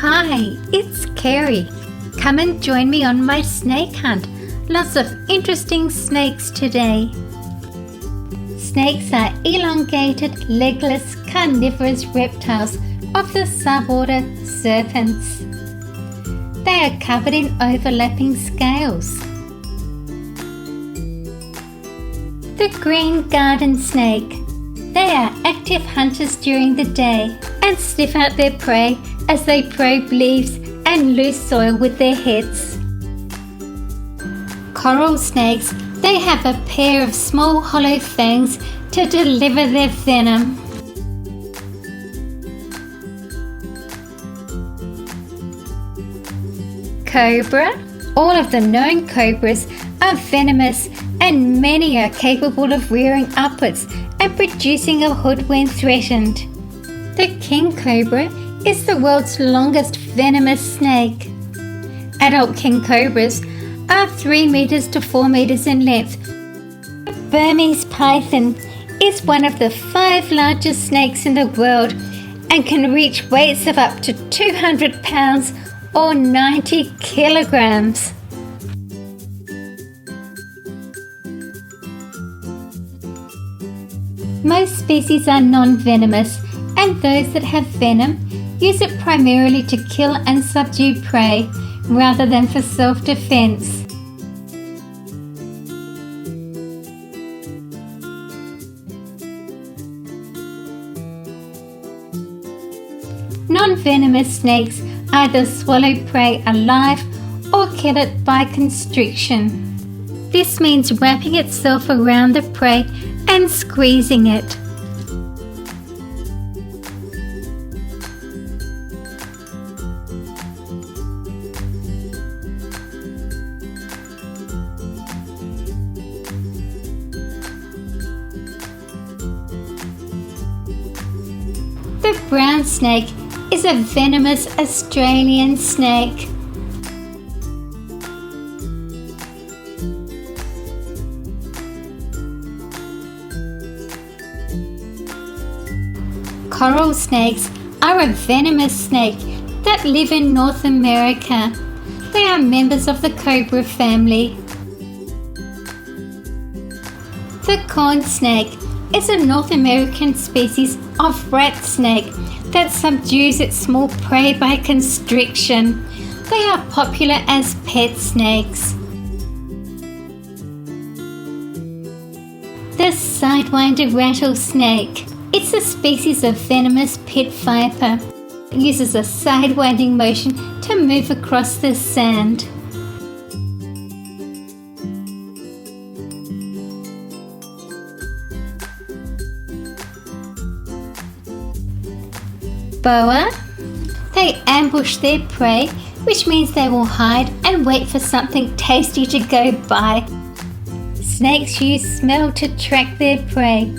Hi, it's Kerry. Come and join me on my snake hunt. Lots of interesting snakes today. Snakes are elongated, legless, carnivorous reptiles of the suborder Serpents. They are covered in overlapping scales. The green garden snake. They are active hunters during the day and sniff out their prey as they probe leaves and loose soil with their heads. Coral snakes. They have a pair of small hollow fangs to deliver their venom. Cobra. All of the known cobras are venomous and many are capable of rearing upwards and producing a hood when threatened. The king cobra is the world's longest venomous snake. Adult king cobras are 3 meters to 4 meters in length. Burmese Python is one of the 5 largest snakes in the world and can reach weights of up to 200 pounds or 90 kilograms. Most species are non-venomous, and those that have venom use it primarily to kill and subdue prey rather than for self-defense. Non-venomous snakes either swallow prey alive or kill it by constriction. This means wrapping itself around the prey and squeezing it. The brown snake is a venomous Australian snake. Coral snakes are a venomous snake that live in North America. They are members of the Cobra family. The corn snake is a North American species of rat snake that subdues its small prey by constriction. They are popular as pet snakes. The Sidewinder Rattlesnake. It's a species of venomous pit viper. It uses a sidewinding motion to move across the sand. Boa. They ambush their prey, which means they will hide and wait for something tasty to go by. Snakes use smell to track their prey.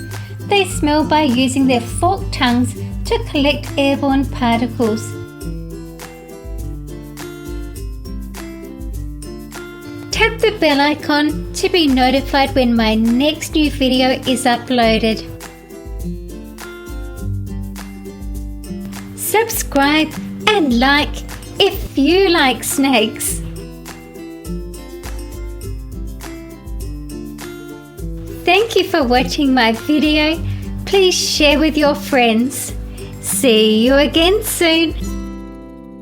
They smell by using their forked tongues to collect airborne particles. Tap the bell icon to be notified when my next new video is uploaded. Subscribe and like if you like snakes. Thank you for watching my video. Please share with your friends. See you again soon.